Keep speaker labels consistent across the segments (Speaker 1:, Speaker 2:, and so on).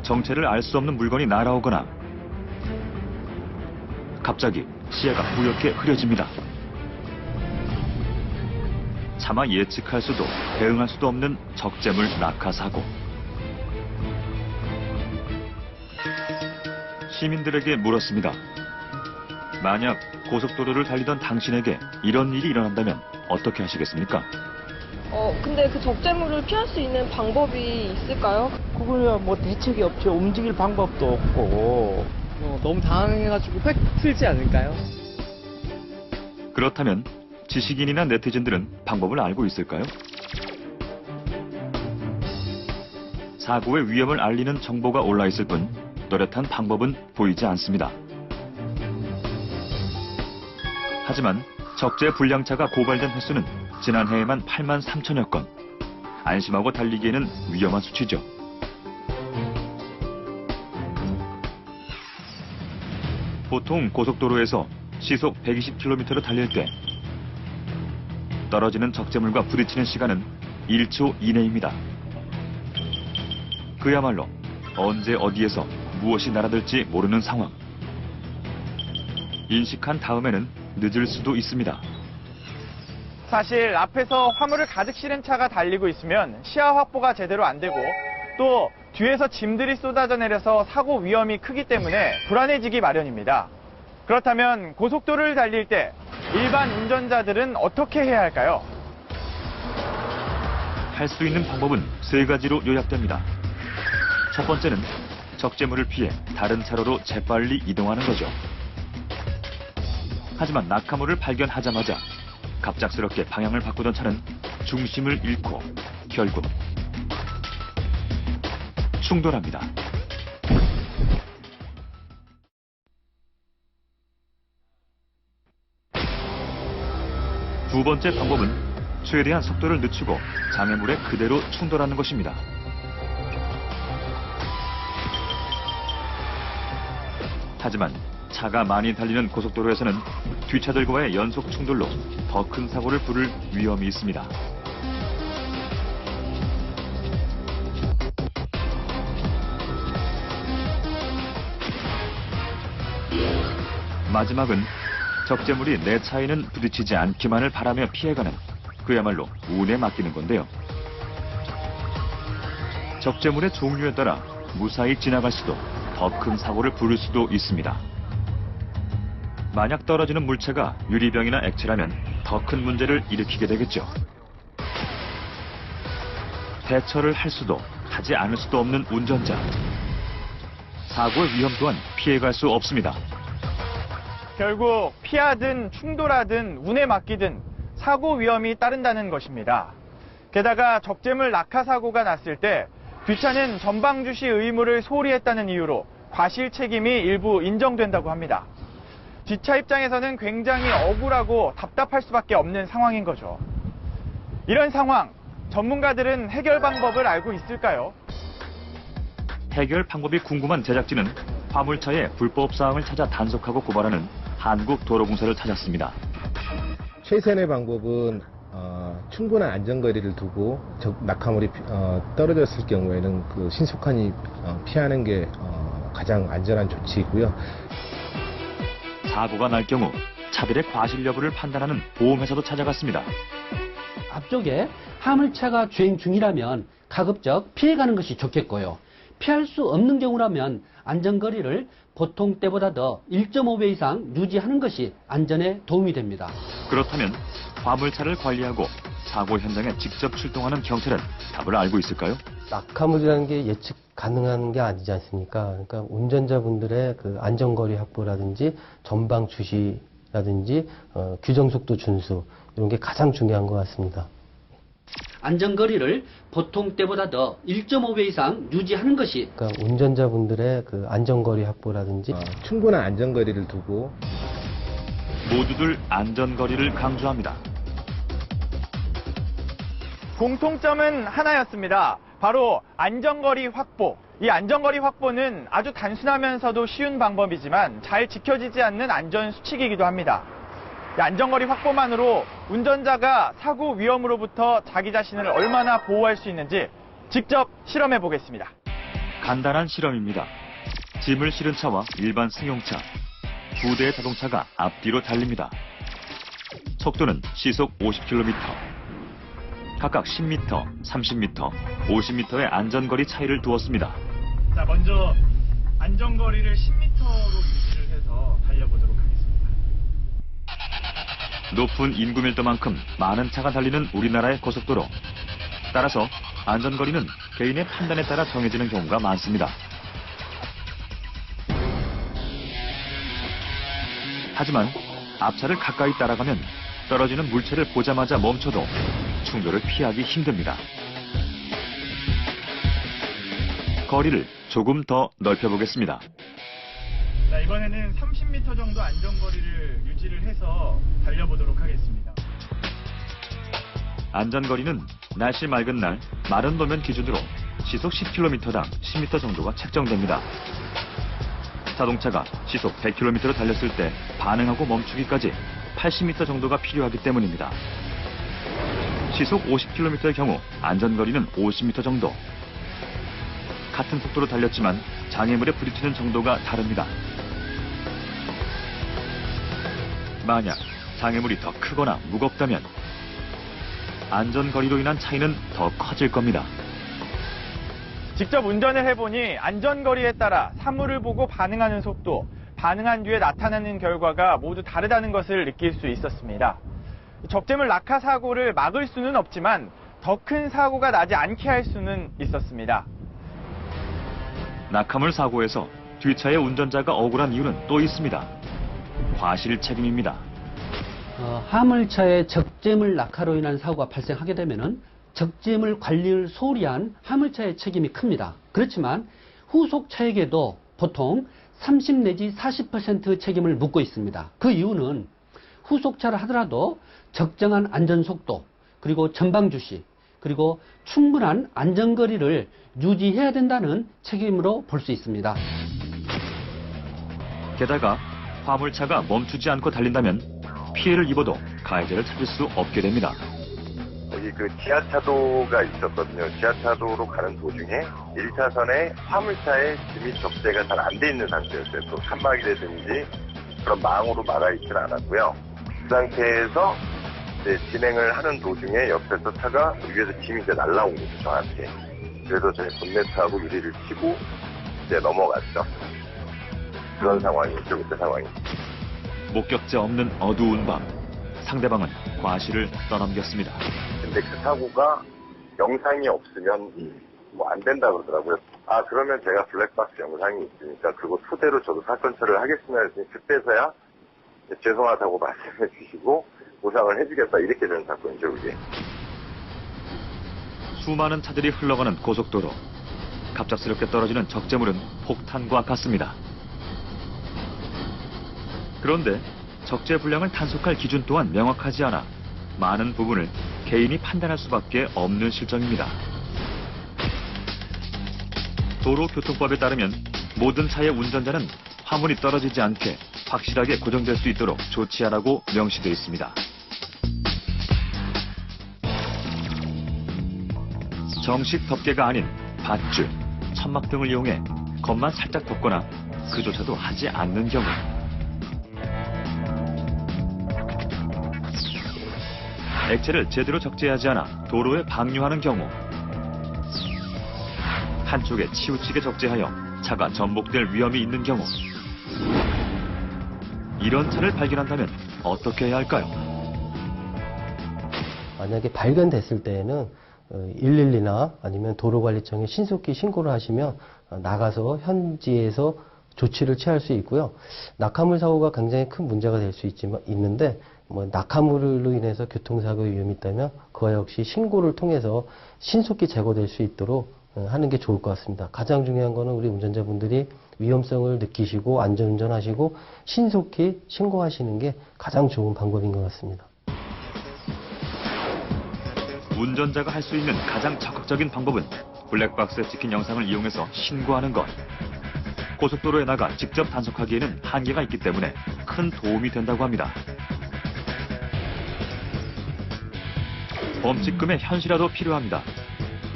Speaker 1: 정체를 알 수 없는 물건이 날아오거나 갑자기 시야가 뿌옇게 흐려집니다. 차마 예측할 수도 대응할 수도 없는 적재물 낙하 사고. 시민들에게 물었습니다. 만약 고속도로를 달리던 당신에게 이런 일이 일어난다면 어떻게 하시겠습니까?
Speaker 2: 근데 그 적재물을 피할 수 있는 방법이 있을까요?
Speaker 3: 그거야 뭐 대책이 없죠. 움직일 방법도 없고.
Speaker 4: 너무 당황해가지고 획 풀지 않을까요?
Speaker 1: 그렇다면 지식인이나 네티즌들은 방법을 알고 있을까요? 사고의 위험을 알리는 정보가 올라 있을 뿐 또렷한 방법은 보이지 않습니다. 하지만 적재 불량차가 고발된 횟수는 지난해에만 8만 3천여 건. 안심하고 달리기에는 위험한 수치죠. 보통 고속도로에서 시속 120km로 달릴 때 떨어지는 적재물과 부딪히는 시간은 1초 이내입니다. 그야말로 언제 어디에서 무엇이 날아들지 모르는 상황. 인식한 다음에는 늦을 수도 있습니다.
Speaker 5: 사실 앞에서 화물을 가득 실은 차가 달리고 있으면 시야 확보가 제대로 안 되고 또 뒤에서 짐들이 쏟아져 내려서 사고 위험이 크기 때문에 불안해지기 마련입니다. 그렇다면 고속도로를 달릴 때 일반 운전자들은 어떻게 해야 할까요?
Speaker 1: 할 수 있는 방법은 세 가지로 요약됩니다. 첫 번째는 적재물을 피해 다른 차로로 재빨리 이동하는 거죠. 하지만 낙하물을 발견하자마자 갑작스럽게 방향을 바꾸던 차는 중심을 잃고 결국 충돌합니다. 두 번째 방법은 최대한 속도를 늦추고 장애물에 그대로 충돌하는 것입니다. 하지만 차가 많이 달리는 고속도로에서는 뒷차들과의 연속 충돌로 더 큰 사고를 부를 위험이 있습니다. 마지막은 적재물이 내 차에는 부딪히지 않기만을 바라며 피해가는 그야말로 운에 맡기는 건데요. 적재물의 종류에 따라 무사히 지나갈 수도 더 큰 사고를 부를 수도 있습니다. 만약 떨어지는 물체가 유리병이나 액체라면 더 큰 문제를 일으키게 되겠죠. 대처를 할 수도 하지 않을 수도 없는 운전자. 사고의 위험 또한 피해갈 수 없습니다.
Speaker 5: 결국 피하든 충돌하든 운에 맡기든 사고 위험이 따른다는 것입니다. 게다가 적재물 낙하 사고가 났을 때 뒷차는 전방 주시 의무를 소홀히 했다는 이유로 과실 책임이 일부 인정된다고 합니다. 뒷차 입장에서는 굉장히 억울하고 답답할 수밖에 없는 상황인 거죠. 이런 상황, 전문가들은 해결 방법을 알고 있을까요?
Speaker 1: 해결 방법이 궁금한 제작진은 화물차의 불법 사항을 찾아 단속하고 고발하는 한국도로공사를 찾았습니다.
Speaker 6: 최선의 방법은 충분한 안전거리를 두고 낙하물이 떨어졌을 경우에는 신속하게 피하는 게 가장 안전한 조치이고요.
Speaker 1: 사고가 날 경우 차들의 과실 여부를 판단하는 보험회사도 찾아갔습니다.
Speaker 7: 앞쪽에 화물차가 주행 중이라면 가급적 피해가는 것이 좋겠고요. 피할 수 없는 경우라면 안전거리를 보통 때보다 더 1.5배 이상 유지하는 것이 안전에 도움이 됩니다.
Speaker 1: 그렇다면 화물차를 관리하고 사고 현장에 직접 출동하는 경찰은 답을 알고 있을까요?
Speaker 8: 낙하물이라는 게 예측 가능한 게 아니지 않습니까? 그러니까 운전자분들의 안전거리 확보라든지 전방 주시라든지 규정 속도 준수 이런 게 가장 중요한 것 같습니다.
Speaker 7: 안전거리를 보통 때보다 더 1.5배 이상 유지하는 것이
Speaker 8: 그러니까 운전자분들의 안전거리 확보라든지
Speaker 6: 충분한 안전거리를 두고
Speaker 1: 모두들 안전거리를 강조합니다.
Speaker 5: 공통점은 하나였습니다. 바로 안전거리 확보. 이 안전거리 확보는 아주 단순하면서도 쉬운 방법이지만 잘 지켜지지 않는 안전 수칙이기도 합니다. 이 안전거리 확보만으로 운전자가 사고 위험으로부터 자기 자신을 얼마나 보호할 수 있는지 직접 실험해 보겠습니다.
Speaker 1: 간단한 실험입니다. 짐을 실은 차와 일반 승용차, 두 대의 자동차가 앞뒤로 달립니다. 속도는 시속 50km. 각각 10m, 30m, 50m의 안전거리 차이를 두었습니다.
Speaker 5: 자, 먼저 안전거리를 10m로 유지를 해서 달려보도록 하겠습니다.
Speaker 1: 높은 인구 밀도만큼 많은 차가 달리는 우리나라의 고속도로. 따라서 안전거리는 개인의 판단에 따라 정해지는 경우가 많습니다. 하지만 앞차를 가까이 따라가면 떨어지는 물체를 보자마자 멈춰도 충돌을 피하기 힘듭니다. 거리를 조금 더 넓혀보겠습니다.
Speaker 5: 자, 이번에는 30m 정도 안전거리를 유지를 해서 달려보도록 하겠습니다.
Speaker 1: 안전거리는 날씨 맑은 날 마른 도면 기준으로 시속 10km당 10m 정도가 책정됩니다. 자동차가 시속 100km로 달렸을 때 반응하고 멈추기까지 80m 정도가 필요하기 때문입니다. 시속 50km의 경우 안전거리는 50m 정도. 같은 속도로 달렸지만 장애물에 부딪히는 정도가 다릅니다. 만약 장애물이 더 크거나 무겁다면 안전거리로 인한 차이는 더 커질 겁니다.
Speaker 5: 직접 운전을 해보니 안전거리에 따라 사물을 보고 반응하는 속도, 반응한 뒤에 나타나는 결과가 모두 다르다는 것을 느낄 수 있었습니다. 적재물 낙하 사고를 막을 수는 없지만 더 큰 사고가 나지 않게 할 수는 있었습니다.
Speaker 1: 낙하물 사고에서 뒷차의 운전자가 억울한 이유는 또 있습니다. 과실 책임입니다.
Speaker 7: 화물차의 적재물 낙하로 인한 사고가 발생하게 되면은 적재물 관리를 소홀히 한 화물차의 책임이 큽니다. 그렇지만 후속차에게도 보통 30 내지 40% 책임을 묻고 있습니다. 그 이유는 후속차를 하더라도 적정한 안전속도, 그리고 전방 주시, 그리고 충분한 안전거리를 유지해야 된다는 책임으로 볼 수 있습니다.
Speaker 1: 게다가 화물차가 멈추지 않고 달린다면 피해를 입어도 가해자를 찾을 수 없게 됩니다.
Speaker 9: 여기 그 지하차도가 있었거든요. 지하차도로 가는 도중에 1차선에 화물차의 진입 적재가 잘 안 돼 있는 상태였어요. 또 칸막이라든지 그런 망으로 막아 있질 않았고요. 그 상태에서 이제 진행을 하는 도중에 옆에서 차가 위에서 짐이 이제 날라온 거죠, 저한테. 그래서 저희 본네트하고 유리를 치고 이제 넘어갔죠. 그런 상황이었죠, 그때 상황이.
Speaker 1: 목격자 없는 어두운 밤, 상대방은 과실을 떠넘겼습니다.
Speaker 9: 근데 그 사고가 영상이 없으면 뭐 안 된다 그러더라고요. 아, 그러면 제가 블랙박스 영상이 있으니까 그거 토대로 저도 사건 처리를 하겠습니다. 그래서 그때서야 죄송하다고 말씀해 주시고 보상을 해주겠다, 이렇게 된 사건이죠, 그게.
Speaker 1: 수많은 차들이 흘러가는 고속도로. 갑작스럽게 떨어지는 적재물은 폭탄과 같습니다. 그런데 적재 분량을 단속할 기준 또한 명확하지 않아 많은 부분을 개인이 판단할 수밖에 없는 실정입니다. 도로교통법에 따르면 모든 차의 운전자는 화물이 떨어지지 않게 확실하게 고정될 수 있도록 조치하라고 명시되어 있습니다. 정식 덮개가 아닌 밧줄, 천막 등을 이용해 겉만 살짝 덮거나 그조차도 하지 않는 경우, 액체를 제대로 적재하지 않아 도로에 방류하는 경우, 한쪽에 치우치게 적재하여 차가 전복될 위험이 있는 경우, 이런 차를 발견한다면 어떻게 해야 할까요?
Speaker 8: 만약에 발견됐을 때에는 112나 아니면 도로관리청에 신속히 신고를 하시면 나가서 현지에서 조치를 취할 수 있고요. 낙하물 사고가 굉장히 큰 문제가 될 수 있는데 낙하물로 인해서 교통사고의 위험이 있다면 그와 역시 신고를 통해서 신속히 제거될 수 있도록 하는 게 좋을 것 같습니다. 가장 중요한 거는 우리 운전자분들이 위험성을 느끼시고 안전운전하시고 신속히 신고하시는 게 가장 좋은 방법인 것 같습니다.
Speaker 1: 운전자가 할 수 있는 가장 적극적인 방법은 블랙박스에 찍힌 영상을 이용해서 신고하는 것. 고속도로에 나가 직접 단속하기에는 한계가 있기 때문에 큰 도움이 된다고 합니다. 범칙금의 현실화도 필요합니다.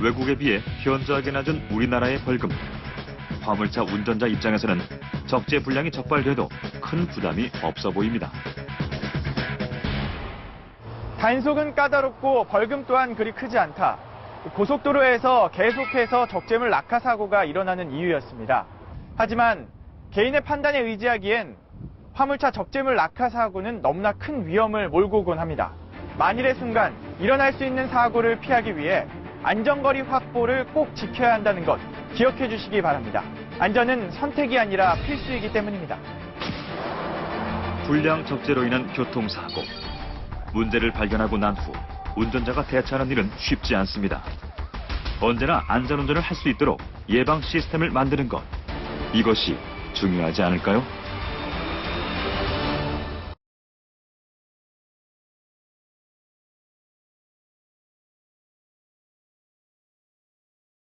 Speaker 1: 외국에 비해 현저하게 낮은 우리나라의 벌금. 화물차 운전자 입장에서는 적재 불량이 적발돼도 큰 부담이 없어 보입니다.
Speaker 5: 단속은 까다롭고 벌금 또한 그리 크지 않다. 고속도로에서 계속해서 적재물 낙하 사고가 일어나는 이유였습니다. 하지만 개인의 판단에 의지하기엔 화물차 적재물 낙하 사고는 너무나 큰 위험을 몰고 오곤 합니다. 만일의 순간 일어날 수 있는 사고를 피하기 위해 안전거리 확보를 꼭 지켜야 한다는 것 기억해 주시기 바랍니다. 안전은 선택이 아니라 필수이기 때문입니다.
Speaker 1: 불량 적재로 인한 교통사고. 문제를 발견하고 난 후 운전자가 대처하는 일은 쉽지 않습니다. 언제나 안전운전을 할 수 있도록 예방 시스템을 만드는 것. 이것이 중요하지 않을까요?